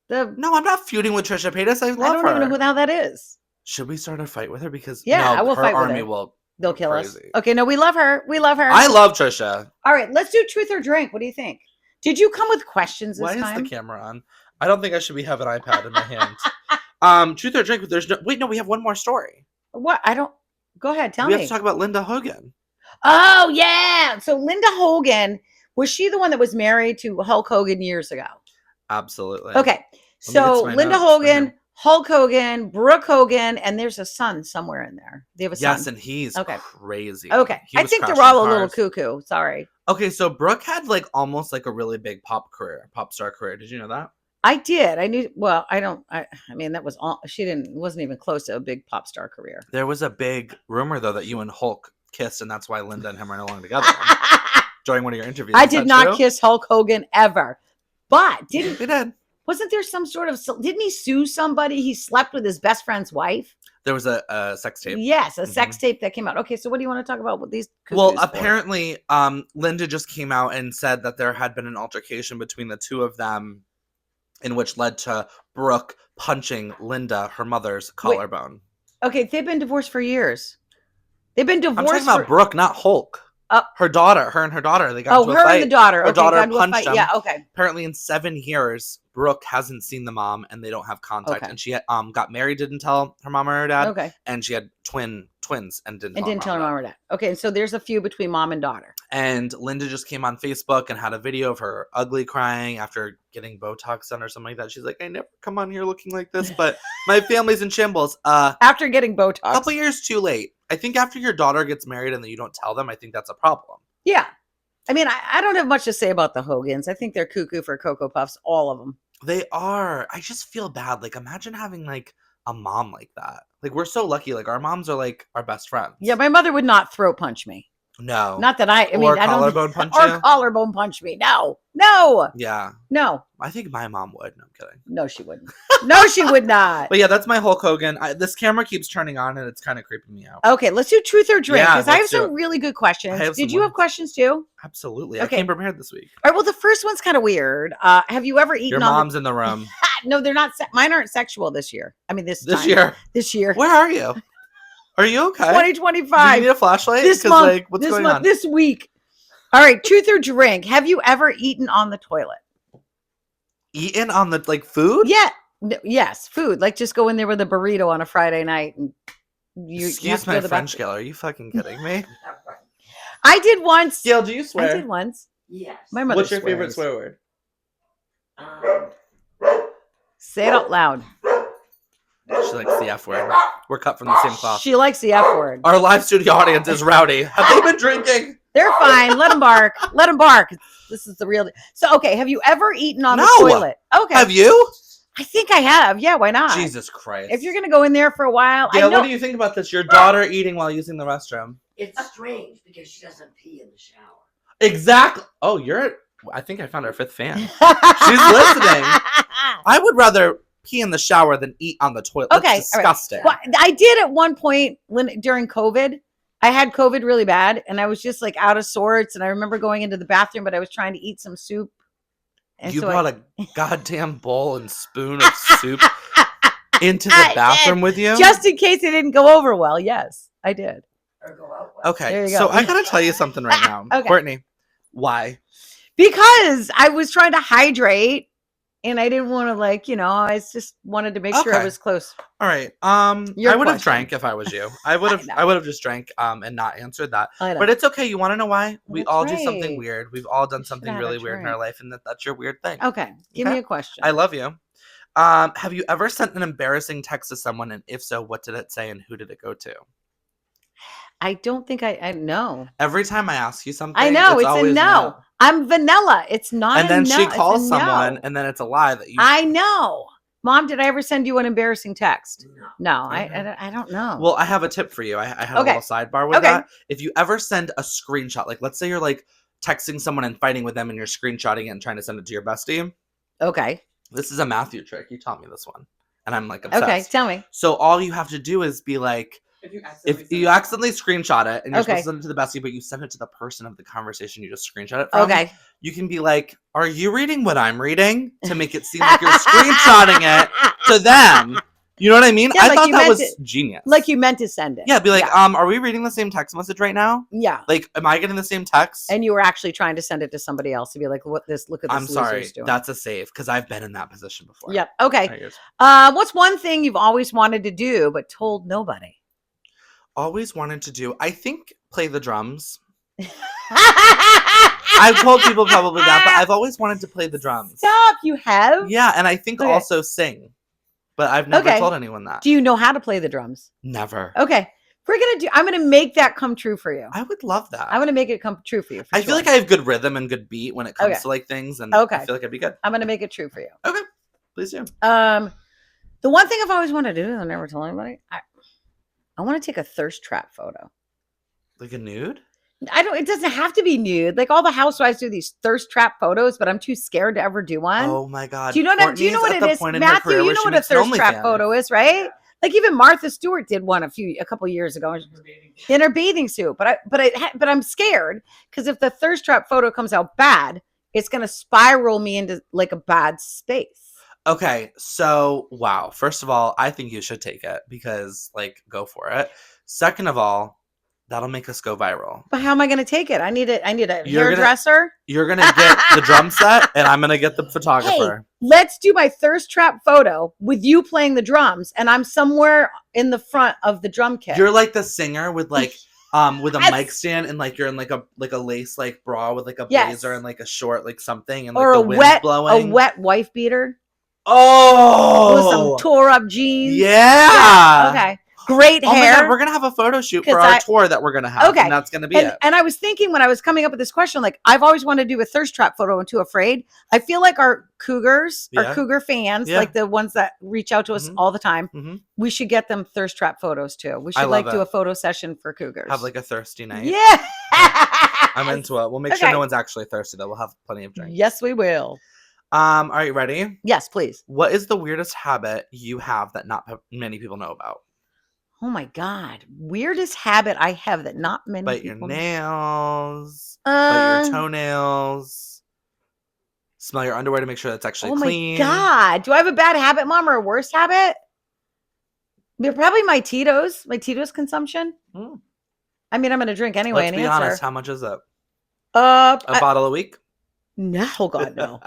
Speaker 1: No, I'm not feuding with Trisha Paytas. I don't
Speaker 2: even know who the hell that is.
Speaker 1: Should we start a fight with her? Because
Speaker 2: I will fight with her. They'll kill us. Okay, no, we love her. We love her.
Speaker 1: I love Trisha.
Speaker 2: All right, let's do truth or drink. What do you think? Did you come with questions this time?
Speaker 1: Why is the camera on? I don't think I should have an iPad in my hand. Truth or drink? Wait, no, we have one more story.
Speaker 2: What? Go ahead, tell me.
Speaker 1: We have to talk about Linda Hogan.
Speaker 2: Oh, yeah. So Linda Hogan, was she the one that was married to Hulk Hogan years ago?
Speaker 1: Absolutely.
Speaker 2: Okay. So Linda Hogan, Hulk Hogan, Brooke Hogan, and there's a son somewhere in there. They have a son.
Speaker 1: Yes, and he's crazy.
Speaker 2: Okay. I think they're all a little cuckoo. Sorry.
Speaker 1: Okay, so Brooke had like almost like a really big pop star career. Did you know that?
Speaker 2: I did. I mean, that was all. Wasn't even close to a big pop star career.
Speaker 1: There was a big rumor though that you and Hulk kissed, and that's why Linda and him are no longer together. During one of your interviews,
Speaker 2: I did not kiss Hulk Hogan ever, but
Speaker 1: he did.
Speaker 2: Wasn't there some sort of? Didn't he sue somebody? He slept with his best friend's wife.
Speaker 1: There was a sex tape.
Speaker 2: Yes, a sex tape that came out. Okay, so what do you want to talk about with these?
Speaker 1: Well, apparently, Linda just came out and said that there had been an altercation between the two of them, in which led to Brooke punching Linda, her mother's collarbone.
Speaker 2: Okay, they've been divorced for years. They've been divorced.
Speaker 1: I'm talking about Brooke, not Hulk. Her and her daughter. They got into a fight.
Speaker 2: Her and the daughter.
Speaker 1: Her daughter punched him.
Speaker 2: Yeah, okay.
Speaker 1: Apparently, in 7 years, Brooke hasn't seen the mom, and they don't have contact. Okay. And she got married, didn't tell her mom or her dad.
Speaker 2: Okay.
Speaker 1: And she had twins, and didn't tell
Speaker 2: her mom or dad. Okay, so there's a feud between mom and daughter.
Speaker 1: And Linda just came on Facebook and had a video of her ugly crying after getting Botox done or something like that. She's like, I never come on here looking like this, but my family's in shambles.
Speaker 2: After getting Botox.
Speaker 1: A couple years too late. I think after your daughter gets married and then you don't tell them, I think that's a problem.
Speaker 2: Yeah. I mean, I don't have much to say about the Hogans. I think they're cuckoo for Cocoa Puffs, all of them.
Speaker 1: They are. I just feel bad. Like, imagine having, like, a mom like that. Like, we're so lucky. Like, our moms are, like, our best friends.
Speaker 2: Yeah, my mother would not throat punch me.
Speaker 1: No.
Speaker 2: Not that I mean,
Speaker 1: or collarbone punch you?
Speaker 2: Or collarbone punch me. No.
Speaker 1: Yeah.
Speaker 2: No.
Speaker 1: I think my mom would. No, I'm kidding.
Speaker 2: No, she wouldn't. No, she would not.
Speaker 1: But yeah, that's my Hulk Hogan. This camera keeps turning on and it's kind of creeping me out.
Speaker 2: Okay, let's do truth or drink because I have some really good questions. Did you have questions too?
Speaker 1: Absolutely. Okay. I came prepared this week.
Speaker 2: All right, well, the first one's kind of weird. Have you ever eaten
Speaker 1: Your mom's in the room.
Speaker 2: No, they're not. Mine aren't sexual this year. I mean, this year.
Speaker 1: Where are you? Are you okay?
Speaker 2: 2025.
Speaker 1: Do you need a flashlight?
Speaker 2: This month.
Speaker 1: Like, what's going on?
Speaker 2: This week. All right, truth or drink. Have you ever eaten on the toilet?
Speaker 1: Eaten on the, like, food?
Speaker 2: Yeah. Yes, food. Like, just go in there with a burrito on a Friday night. And
Speaker 1: Excuse my French, Gail. Are you fucking kidding me?
Speaker 2: I did once.
Speaker 1: Gail, do you swear?
Speaker 2: I did once.
Speaker 3: Yes.
Speaker 2: My mother
Speaker 1: What's your favorite swear word?
Speaker 2: Say it out loud.
Speaker 1: She likes the F word. We're cut from the same cloth.
Speaker 2: She likes the F word.
Speaker 1: Our live studio audience is rowdy. Have they been drinking?
Speaker 2: They're fine. Let them bark. Let them bark. This is the real. So, okay. Have you ever eaten on the toilet? Okay.
Speaker 1: Have you?
Speaker 2: I think I have. Yeah. Why not?
Speaker 1: Jesus Christ.
Speaker 2: If you're going to go in there for a while.
Speaker 1: Yeah. What do you think about this? Your daughter eating while using the restroom.
Speaker 3: It's strange because she doesn't pee in the shower.
Speaker 1: Exactly. Oh, I think I found our 5th fan. She's listening. I would rather pee in the shower than eat on the toilet.
Speaker 2: Okay,
Speaker 1: that's disgusting.
Speaker 2: Right. Well, I did at one point during COVID. I had COVID really bad, and I was just like out of sorts. And I remember going into the bathroom, but I was trying to eat some soup. And
Speaker 1: you brought a goddamn bowl and spoon of soup into the bathroom with you?
Speaker 2: Just in case it didn't go over well. Yes, I did.
Speaker 1: Okay, so I gotta tell you something right now. Okay. Courtney, why?
Speaker 2: Because I was trying to hydrate, and I didn't want to I just wanted to make sure I was close.
Speaker 1: All right. I would have drank if I was you. I would have just drank and not answered that. But it's okay. You want to know why? We all do something weird. We've all done something really weird in our life, and that's your weird thing.
Speaker 2: Okay. Give me a question.
Speaker 1: I love you. Have you ever sent an embarrassing text to someone, and if so, what did it say, and who did it go to?
Speaker 2: I don't think I know.
Speaker 1: Every time I ask you something,
Speaker 2: I know it's a no. I'm vanilla. It's not.
Speaker 1: And then she calls someone, and then it's a lie that you.
Speaker 2: I know. Mom, did I ever send you an embarrassing text? No, I don't know.
Speaker 1: Well, I have a tip for you. I had a little sidebar with that. If you ever send a screenshot, like let's say you're like texting someone and fighting with them, and you're screenshotting it and trying to send it to your bestie.
Speaker 2: Okay.
Speaker 1: This is a Matthew trick. You taught me this one, and I'm like obsessed.
Speaker 2: Okay, tell me.
Speaker 1: So all you have to do is be like. If you accidentally screenshot it and you're supposed to send it to the bestie, but you send it to the person of the conversation you just screenshot it from, you can be like, are you reading what I'm reading? To make it seem like you're screenshotting it to them. You know what I mean?
Speaker 2: Yeah,
Speaker 1: I thought that was genius.
Speaker 2: Like you meant to send it.
Speaker 1: Yeah, be like, are we reading the same text message right now?
Speaker 2: Yeah.
Speaker 1: Like, am I getting the same text?
Speaker 2: And you were actually trying to send it to somebody else to be like, look at this
Speaker 1: I'm sorry, doing. That's a save, because I've been in that position before.
Speaker 2: Yep. Okay. What's one thing you've always wanted to do but told nobody?
Speaker 1: Always wanted to do, I think, play the drums. I've told people probably that, but I've always wanted to play the drums.
Speaker 2: Stop, you have?
Speaker 1: Yeah, and I think also sing. But I've never told anyone that.
Speaker 2: Do you know how to play the drums?
Speaker 1: Never.
Speaker 2: Okay. I'm gonna make that come true for you.
Speaker 1: I would love that.
Speaker 2: I'm gonna make it come true for you.
Speaker 1: I feel like I have good rhythm and good beat when it comes to like things, and I feel like I'd be good.
Speaker 2: I'm gonna make it true for you.
Speaker 1: Okay. Please do.
Speaker 2: The one thing I've always wanted to do, and I never told anybody, I want to take a thirst trap photo.
Speaker 1: Like a nude?
Speaker 2: It doesn't have to be nude. Like all the housewives do these thirst trap photos, but I'm too scared to ever do one.
Speaker 1: Oh my God.
Speaker 2: Do you know what it is? Matthew, you know what a thirst trap photo is, right? Like even Martha Stewart did one a couple years ago in her bathing suit. But I'm scared because if the thirst trap photo comes out bad, it's going to spiral me into like a bad space.
Speaker 1: Okay, so wow. First of all, I think you should take it because, like, go for it. Second of all, that'll make us go viral.
Speaker 2: But how am I going to take it? I need a hairdresser.
Speaker 1: You're gonna get the drum set, and I'm gonna get the photographer.
Speaker 2: Hey, let's do my thirst trap photo with you playing the drums, and I'm somewhere in the front of the drum kit.
Speaker 1: You're like the singer with like. With a mic stand and like you're in like a lace like bra with like a blazer and like a short like something and like the wind's blowing.
Speaker 2: A wet wife beater.
Speaker 1: Oh,
Speaker 2: with some tore up jeans.
Speaker 1: Yeah.
Speaker 2: Okay. Great hair.
Speaker 1: Oh my God, we're gonna have a photo shoot for our tour that we're gonna have. Okay. And that's gonna be it.
Speaker 2: And I was thinking when I was coming up with this question, like I've always wanted to do a thirst trap photo and Too Afraid. I feel like our cougars, our cougar fans, like the ones that reach out to us all the time, we should get them thirst trap photos too. We should do a photo session for cougars.
Speaker 1: Have like a thirsty night.
Speaker 2: Yeah.
Speaker 1: I'm into it. We'll make sure no one's actually thirsty though. We'll have plenty of drinks.
Speaker 2: Yes, we will.
Speaker 1: Are you ready?
Speaker 2: Yes, please.
Speaker 1: What is the weirdest habit you have that not many people know about?
Speaker 2: Oh my God. Weirdest habit I have that not many
Speaker 1: people
Speaker 2: know.
Speaker 1: Bite your nails. Bite your toenails. Smell your underwear to make sure that's actually clean.
Speaker 2: Oh my God. Do I have a bad habit, Mom, or a worst habit? Probably my Tito's consumption. I mean, I'm going to drink anyway.
Speaker 1: Let's be honest. How much is it?
Speaker 2: A
Speaker 1: bottle a week?
Speaker 2: No, God, no.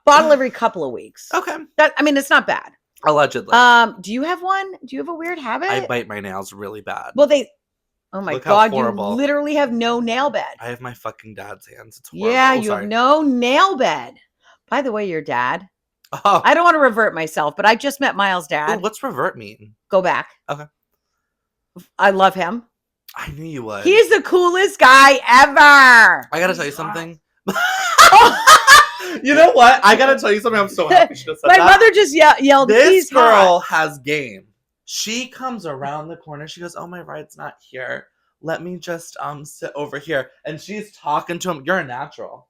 Speaker 2: Bottle every couple of weeks.
Speaker 1: Okay.
Speaker 2: It's not bad.
Speaker 1: Allegedly.
Speaker 2: Do you have one? Do you have a weird habit?
Speaker 1: I bite my nails really bad.
Speaker 2: Well, oh my God, you literally have no nail bed.
Speaker 1: I have my fucking dad's hands. It's horrible.
Speaker 2: Yeah, you have no nail bed. By the way, your dad. Oh. I don't want to revert myself, but I just met Miles' dad.
Speaker 1: Ooh, what's revert mean?
Speaker 2: Go back.
Speaker 1: Okay.
Speaker 2: I love him.
Speaker 1: I knew you would.
Speaker 2: He's the coolest guy ever.
Speaker 1: I gotta tell you something. You know what? I gotta tell you something. I'm so happy she just said
Speaker 2: My mother just yelled.
Speaker 1: This girl has game. She comes around the corner. She goes, "Oh, my ride's not here. Let me just sit over here." And she's talking to him. You're a natural.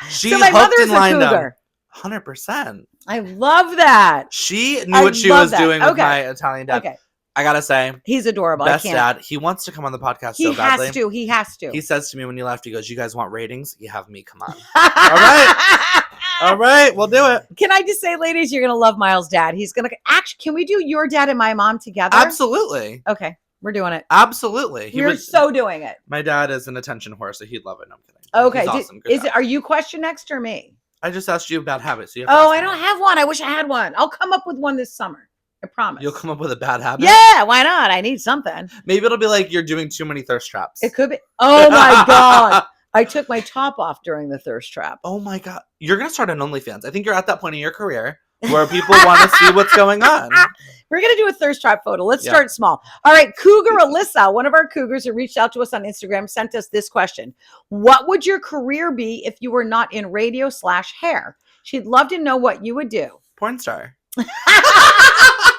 Speaker 1: She's
Speaker 2: so my
Speaker 1: hooked and lined up. 100%.
Speaker 2: I love that.
Speaker 1: She knew what she was doing with my Italian dad.
Speaker 2: Okay.
Speaker 1: I gotta say,
Speaker 2: he's adorable.
Speaker 1: Best dad. He wants to come on the podcast so badly.
Speaker 2: He has to.
Speaker 1: He says to me when you left, he goes, "You guys want ratings? You have me. Come on." All right. All right. We'll do it.
Speaker 2: Can I just say, ladies, you're going to love Miles' dad. He's going to actually, can we do your dad and my mom together?
Speaker 1: Absolutely.
Speaker 2: Okay. We're doing it.
Speaker 1: Absolutely.
Speaker 2: We're so doing it.
Speaker 1: My dad is an attention whore, so he'd love it. No, I'm kidding.
Speaker 2: Okay.
Speaker 1: He's awesome.
Speaker 2: Are you question next or me?
Speaker 1: I just asked you about habits. So
Speaker 2: I don't have one. I wish I had one. I'll come up with one this summer. I promise.
Speaker 1: You'll come up with a bad habit?
Speaker 2: Yeah, why not? I need something.
Speaker 1: Maybe it'll be like you're doing too many thirst traps.
Speaker 2: It could be. Oh my God. I took my top off during the thirst trap.
Speaker 1: Oh my God. You're going to start an OnlyFans. I think you're at that point in your career where people want to see what's going on.
Speaker 2: We're going to do a thirst trap photo. Let's start small. All right. Cougar Alyssa, one of our cougars who reached out to us on Instagram, sent us this question. What would your career be if you were not in radio/hair? She'd love to know what you would do.
Speaker 1: Porn star.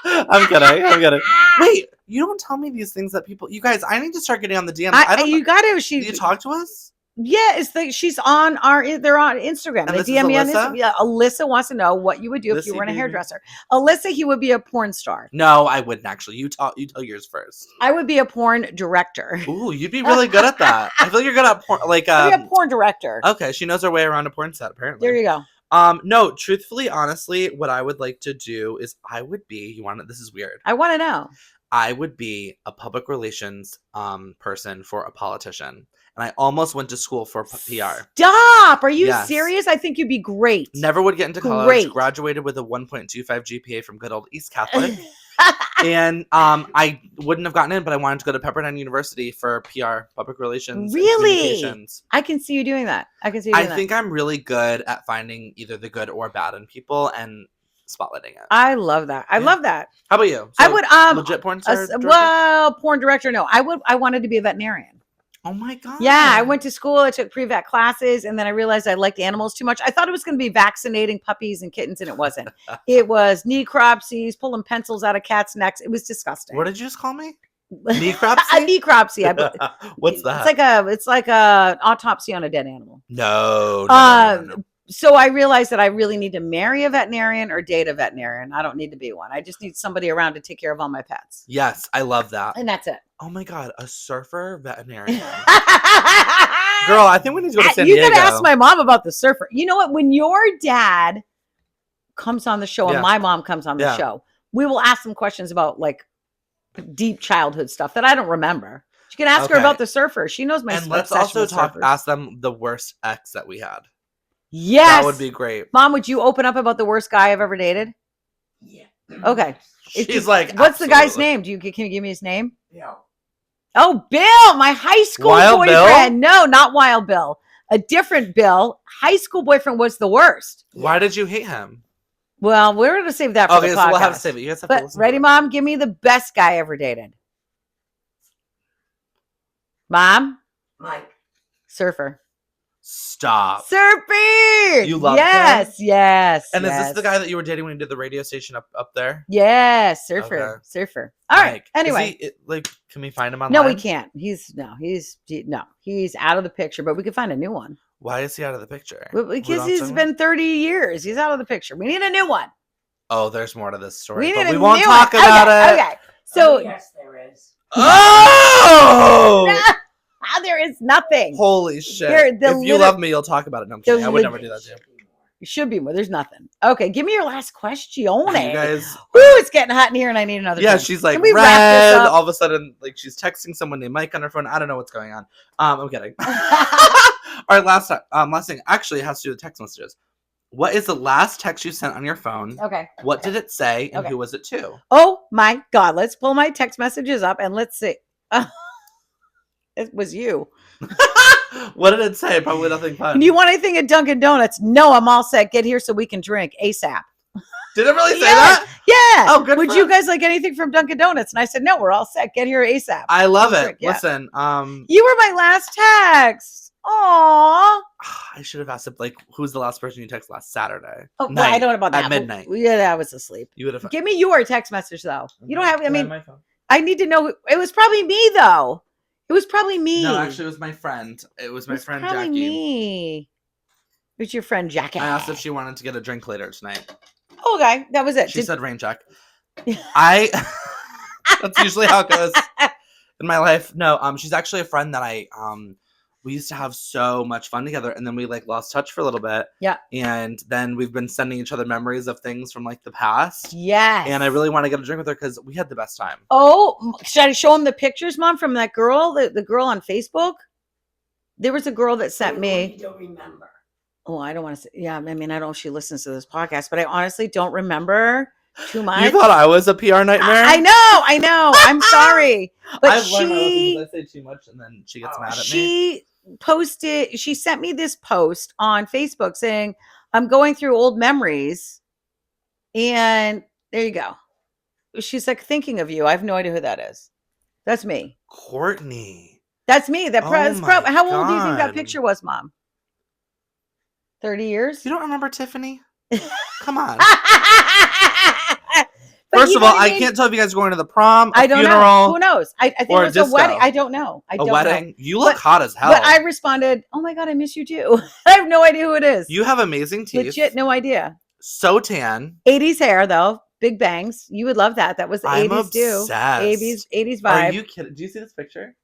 Speaker 1: I'm kidding. Wait, you don't tell me these things that people. You guys, I need to start getting on the DM.
Speaker 2: You got to.
Speaker 1: Do you talk to us?
Speaker 2: Yeah, she's on they're on Instagram.
Speaker 1: And
Speaker 2: they DM me on Instagram. Yeah, Alyssa wants to know what you would do if you weren't a hairdresser. Alyssa, he would be a porn star.
Speaker 1: No, I wouldn't actually. You tell yours first.
Speaker 2: I would be a porn director.
Speaker 1: Ooh, you'd be really good at that. I feel like you're good at porn. Like
Speaker 2: I'd be a porn director.
Speaker 1: Okay, she knows her way around a porn set. Apparently,
Speaker 2: there you go.
Speaker 1: No, truthfully, honestly, what I would like to do is I would be. This is weird.
Speaker 2: I want to know.
Speaker 1: I would be a public relations person for a politician. And I almost went to school for PR.
Speaker 2: Stop! Are you serious? I think you'd be great.
Speaker 1: Never would get into college. Great. Graduated with a 1.25 GPA from good old East Catholic. And I wouldn't have gotten in, but I wanted to go to Pepperdine University for PR, public relations.
Speaker 2: Really? I can see you doing that. I
Speaker 1: think I'm really good at finding either the good or bad in people and spotlighting it.
Speaker 2: I love that. I love that.
Speaker 1: How about you?
Speaker 2: So I would
Speaker 1: legit porn star?
Speaker 2: Porn director. No, I wanted to be a veterinarian.
Speaker 1: Oh my God.
Speaker 2: Yeah, I went to school. I took pre-vet classes, and then I realized I liked animals too much. I thought it was going to be vaccinating puppies and kittens, and it wasn't. It was necropsies, pulling pencils out of cats' necks. It was disgusting.
Speaker 1: What did you just call me? Necropsy?
Speaker 2: A necropsy.
Speaker 1: What's that?
Speaker 2: It's like a autopsy on a dead animal.
Speaker 1: No.
Speaker 2: So I realized that I really need to marry a veterinarian or date a veterinarian. I don't need to be one. I just need somebody around to take care of all my pets.
Speaker 1: Yes, I love that.
Speaker 2: And that's it.
Speaker 1: Oh my God, a surfer veterinarian. Girl, I think we need to go to San Diego.
Speaker 2: You gotta ask my mom about the surfer. You know what? When your dad comes on the show and my mom comes on the show, we will ask them questions about like deep childhood stuff that I don't remember. You can ask her about the surfer. She knows my.
Speaker 1: And let's also ask them the worst ex that we had.
Speaker 2: Yes.
Speaker 1: That would be great.
Speaker 2: Mom, would you open up about the worst guy I've ever dated?
Speaker 3: Yeah.
Speaker 2: Okay.
Speaker 1: She's like,
Speaker 2: what's the guy's name? Can you give me his name?
Speaker 3: Bill.
Speaker 2: Oh, Bill, my high school boyfriend. Bill? No, not Wild Bill. A different Bill. High school boyfriend was the worst.
Speaker 1: Why did you hate him?
Speaker 2: Well, we're going to save that for the podcast.
Speaker 1: So we'll have to save it. You guys have to listen
Speaker 2: ready, Mom? Give me the best guy I ever dated. Mom?
Speaker 3: Mike.
Speaker 2: Surfer.
Speaker 1: Stop.
Speaker 2: Surfing.
Speaker 1: You love him?
Speaker 2: Yes.
Speaker 1: And is this the guy that you were dating when you did the radio station up there?
Speaker 2: Yes, surfer. All right. Anyway,
Speaker 1: can we find him online?
Speaker 2: No, we can't. He's out of the picture, but we could find a new one.
Speaker 1: Why is he out of the picture?
Speaker 2: Well, because he's been 30 years. He's out of the picture. We need a new one.
Speaker 1: Oh, there's more to this story.
Speaker 2: We
Speaker 1: won't talk about it.
Speaker 3: Okay. So yes, there is.
Speaker 1: Oh.
Speaker 2: There is nothing.
Speaker 1: Holy shit. If you love me, you'll talk about it. No, I'm kidding. I would never do that to you.
Speaker 2: You should be more. There's nothing. Okay, give me your last question. You
Speaker 1: guys.
Speaker 2: Ooh, it's getting hot in here and I need another drink.
Speaker 1: She's like red. All of a sudden, like she's texting someone named Mike on her phone. I don't know what's going on. I'm kidding. All right, last thing. Actually, it has to do with text messages. What is the last text you sent on your phone?
Speaker 2: Okay.
Speaker 1: What did it say and who was it to?
Speaker 2: Oh my God. Let's pull my text messages up and let's see. It was you.
Speaker 1: What did it say? Probably nothing fun.
Speaker 2: Do you want anything at Dunkin' Donuts? No, I'm all set. Get here so we can drink ASAP.
Speaker 1: Did it really say that?
Speaker 2: Yeah.
Speaker 1: Oh, good.
Speaker 2: Would you guys like anything from Dunkin' Donuts? And I said, no, we're all set. Get here ASAP.
Speaker 1: I love it.
Speaker 2: Drink. Yeah.
Speaker 1: Listen,
Speaker 2: you were my last text. Aww.
Speaker 1: I should have asked who's the last person you texted last Saturday?
Speaker 2: Oh, well, I don't know about that.
Speaker 1: At midnight.
Speaker 2: Yeah, I was asleep.
Speaker 1: You would have.
Speaker 2: Give me your text message though. You don't have. I mean, I need to know. It was probably me though. It was probably me.
Speaker 1: No, actually, it was my friend. It was my friend Jackie.
Speaker 2: Me. Who's your friend, Jackie?
Speaker 1: I asked if she wanted to get a drink later tonight.
Speaker 2: Okay, that was it.
Speaker 1: She said rain check. That's usually how it goes in my life. No, she's actually a friend that we used to have so much fun together, and then we like lost touch for a little bit.
Speaker 2: Yeah.
Speaker 1: And then we've been sending each other memories of things from like the past.
Speaker 2: Yes.
Speaker 1: And I really want to get a drink with her because we had the best time.
Speaker 2: Oh, should I show him the pictures, Mom, from that girl, the girl on Facebook? There was a girl that sent me.
Speaker 3: You don't remember.
Speaker 2: Oh, I don't want to say. Yeah, I mean, I don't know if she listens to this podcast, but I honestly don't remember too much.
Speaker 1: You thought I was a PR nightmare?
Speaker 2: I know. I'm sorry. But
Speaker 1: I say too much and then she gets mad at me.
Speaker 2: She sent me this post on Facebook saying, I'm going through old memories. And there you go. She's like, thinking of you. I have no idea who that is. That's me.
Speaker 1: Courtney.
Speaker 2: That's me. How old do you think that
Speaker 1: God.
Speaker 2: picture was, Mom? 30 years?
Speaker 1: You don't remember Tiffany? Come on.
Speaker 2: But
Speaker 1: First of all, I can't tell if you guys are going to the prom,
Speaker 2: I don't
Speaker 1: funeral,
Speaker 2: know. Who knows? I think it was
Speaker 1: disco.
Speaker 2: a wedding. I don't know.
Speaker 1: A wedding. Know. You look hot as hell.
Speaker 2: But I responded, oh my God, I miss you too. I have no idea who it is.
Speaker 1: You have amazing teeth.
Speaker 2: Legit, no idea.
Speaker 1: So tan.
Speaker 2: 80s hair though. Big bangs. You would love that. That was the 80s too. 80s vibe.
Speaker 1: Are you kidding? Do you see this picture?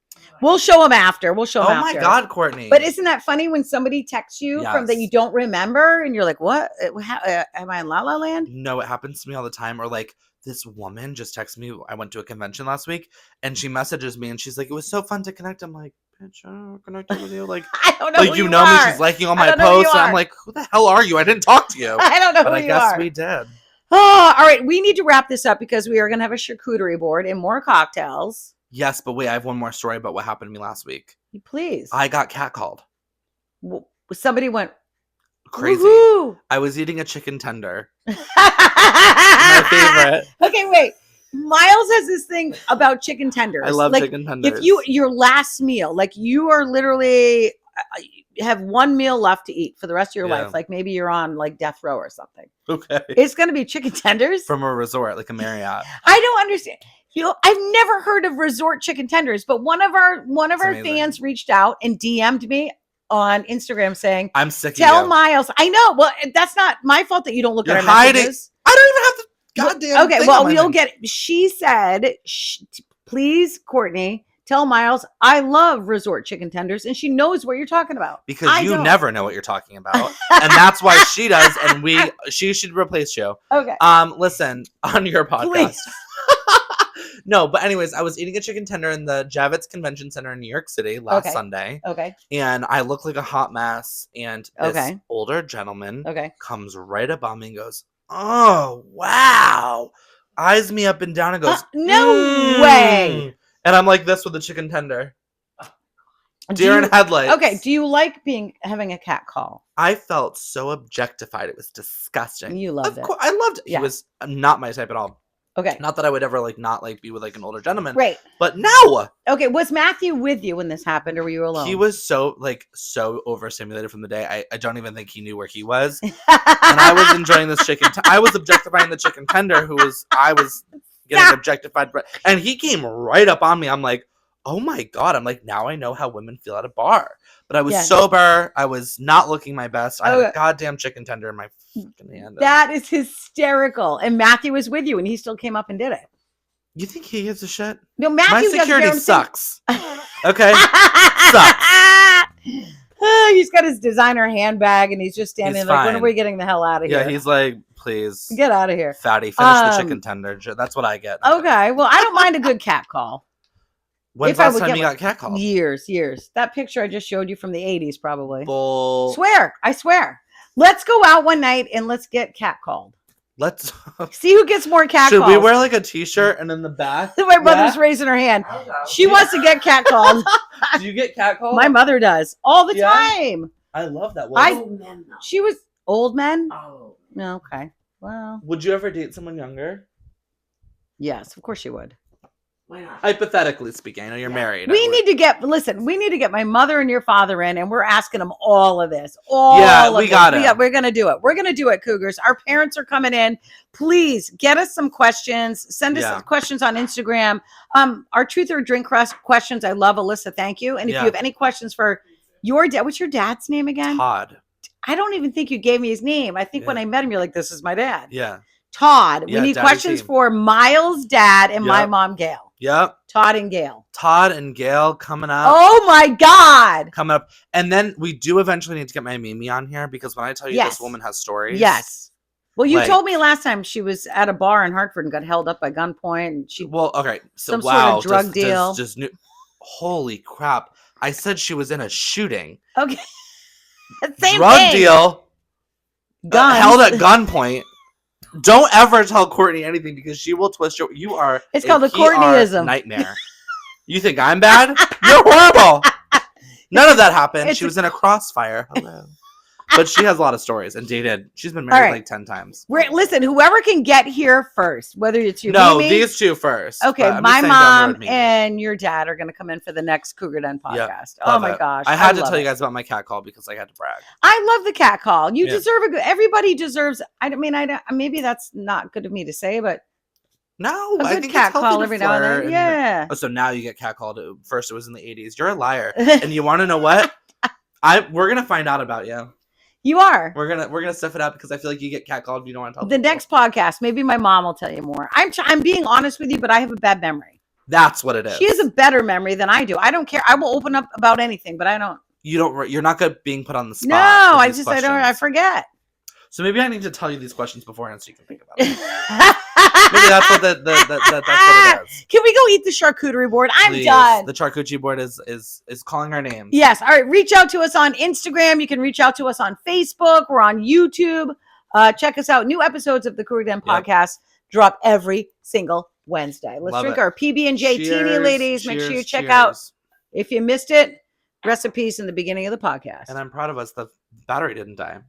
Speaker 2: We'll show them after.
Speaker 1: Oh my God, Courtney.
Speaker 2: But isn't that funny when somebody texts you from that you don't remember and you're like, what? Am I in La La Land?
Speaker 1: No, it happens to me all the time. Or like this woman just texted me. I went to a convention last week and she messages me and she's like, it was so fun to connect. I'm like, bitch, I don't connect with you. Like,
Speaker 2: I don't know
Speaker 1: like, you know me. She's liking all my posts. And I'm like, who the hell are you? I didn't talk to you.
Speaker 2: I don't know who you are.
Speaker 1: But I guess we did.
Speaker 2: Oh, all right. We need to wrap this up because we are going to have a charcuterie board and more cocktails.
Speaker 1: Yes, but wait, I have one more story about what happened to me last week.
Speaker 2: Please.
Speaker 1: I got catcalled.
Speaker 2: Somebody went
Speaker 1: crazy.
Speaker 2: Woo-hoo!
Speaker 1: I was eating a chicken tender. My favorite.
Speaker 2: Okay, wait. Miles has this thing about chicken tenders.
Speaker 1: I love chicken tenders.
Speaker 2: If your last meal, like you are literally have one meal left to eat for the rest of your life, like maybe you're on like death row or something.
Speaker 1: Okay.
Speaker 2: It's going to be chicken tenders
Speaker 1: from a resort, like a Marriott.
Speaker 2: I don't understand. I've never heard of resort chicken tenders, but one of our fans reached out and DM'd me on Instagram saying,
Speaker 1: "I'm sick.
Speaker 2: Tell Miles." I know. Well, that's not my fault that you don't look at our messages.
Speaker 1: I don't even have to. Goddamn.
Speaker 2: Okay. Well, we'll get it. She said, "Please, Courtney, tell Miles I love resort chicken tenders," and she knows what you're talking about
Speaker 1: because you never know what you're talking about, and that's why she does. And she should replace you.
Speaker 2: Okay.
Speaker 1: Listen on your podcast.
Speaker 2: Please.
Speaker 1: No, but anyways, I was eating a chicken tender in the Javits Convention Center in New York City last Sunday.
Speaker 2: Okay.
Speaker 1: And I look like a hot mess. And this older gentleman comes right up on me and goes, "Oh, wow." Eyes me up and down and goes,
Speaker 2: "No way."
Speaker 1: And I'm like this with the chicken tender. Deer in headlights.
Speaker 2: Okay. Do you like having a cat call?
Speaker 1: I felt so objectified. It was disgusting.
Speaker 2: You loved it.
Speaker 1: I loved it. Yeah. He was not my type at all.
Speaker 2: Okay.
Speaker 1: Not that I would ever not be with an older gentleman.
Speaker 2: Right.
Speaker 1: But no.
Speaker 2: Okay. Was Matthew with you when this happened or were you alone?
Speaker 1: He was so overstimulated from the day. I don't even think he knew where he was. And I was enjoying this chicken. I was objectifying the chicken tender I was getting objectified. And he came right up on me. I'm like, oh my God. I'm like, now I know how women feel at a bar. But I was sober. I was not looking my best. I had a goddamn chicken tender in my fucking hand.
Speaker 2: That is hysterical. And Matthew was with you and he still came up and did it.
Speaker 1: You think he gives a shit?
Speaker 2: No, Matthew.
Speaker 1: My security sucks. Okay? Sucks.
Speaker 2: He's got his designer handbag and he's just standing like, when are we getting the hell out of here?
Speaker 1: Yeah, he's like, please.
Speaker 2: Get out of here.
Speaker 1: Fatty, finish the chicken tender. That's what I get.
Speaker 2: Okay. Well, I don't mind a good cat call.
Speaker 1: When's the last time you got catcalled?
Speaker 2: Years. That picture I just showed you from the 80s, probably. I swear. Let's go out one night and let's get catcalled.
Speaker 1: Let's
Speaker 2: see who gets more catcalled.
Speaker 1: Should we wear like a t-shirt and in the back?
Speaker 2: My mother's raising her hand. She wants to get catcalled.
Speaker 1: Do you get catcalled?
Speaker 2: My mother does all the time.
Speaker 1: I love that.
Speaker 2: She was old men.
Speaker 3: Oh.
Speaker 2: Okay. Well.
Speaker 1: Would you ever date someone younger?
Speaker 2: Yes, of course you would.
Speaker 3: Why not?
Speaker 1: Hypothetically speaking, I know you're married.
Speaker 2: We need to get my mother and your father in, and we're asking them all of this. We're going to do it. We're going to do it, Cougars. Our parents are coming in. Please get us some questions. Send us some questions on Instagram. Our truth or drink questions. I love Alyssa. Thank you. And if you have any questions for your dad, what's your dad's name again?
Speaker 1: Todd.
Speaker 2: I don't even think you gave me his name. I think when I met him, you're like, this is my dad.
Speaker 1: Yeah.
Speaker 2: Todd. We need questions for Miles' dad and my mom, Gail.
Speaker 1: Yep.
Speaker 2: Todd and Gail.
Speaker 1: Todd and Gail coming up.
Speaker 2: Oh my God.
Speaker 1: Coming up. And then we do eventually need to get my Mimi on here because when I tell you this woman has stories.
Speaker 2: Yes. Well, you told me last time she was at a bar in Hartford and got held up by gunpoint. And she
Speaker 1: okay. So
Speaker 2: some sort of drug deal.
Speaker 1: Holy crap. I said she was in a shooting.
Speaker 2: Okay. Same
Speaker 1: drug
Speaker 2: thing.
Speaker 1: Deal. Held at gunpoint. Don't ever tell Courtney anything because she will twist your. You are.
Speaker 2: It's called the Courtneyism
Speaker 1: nightmare. You think I'm bad? You're horrible. None of that happened. She was in a crossfire. Hello. But she has a lot of stories and dated. She's been married like 10 times.
Speaker 2: Listen, whoever can get here first, whether it's you,
Speaker 1: Mimi, these two first.
Speaker 2: Okay, my mom and your dad are going to come in for the next Cougar Den podcast. Yep,
Speaker 1: oh
Speaker 2: my gosh.
Speaker 1: I had to tell you guys about my cat call because I had to brag.
Speaker 2: I love the cat call. You deserve everybody deserves. Maybe that's not good of me to say, but
Speaker 1: no,
Speaker 2: a good cat call every now and then. Yeah.
Speaker 1: So now you get cat called. First it was in the 80s. You're a liar. And you want to know what? We're going to find out about you.
Speaker 2: You are.
Speaker 1: We're gonna stuff it out because I feel like you get catcalled if you don't want to tell
Speaker 2: the people. Next podcast. Maybe my mom will tell you more. I'm being honest with you, but I have a bad memory.
Speaker 1: That's what it is.
Speaker 2: She has a better memory than I do. I don't care. I will open up about anything, but I don't.
Speaker 1: You're not good being put on the spot.
Speaker 2: No, I forget.
Speaker 1: So maybe I need to tell you these questions beforehand so you can think about it. Maybe that's what that's what it is.
Speaker 2: Can we go eat the charcuterie board?
Speaker 1: Please.
Speaker 2: I'm done.
Speaker 1: The charcuterie board is calling our names.
Speaker 2: Yes. All right. Reach out to us on Instagram. You can reach out to us on Facebook. We're on YouTube. Check us out. New episodes of the Cougar Den podcast drop every single Wednesday. Let's drink our PB&J teeny, ladies. Make sure you check out. If you missed it, recipes in the beginning of the podcast.
Speaker 1: And I'm proud of us. The battery didn't die.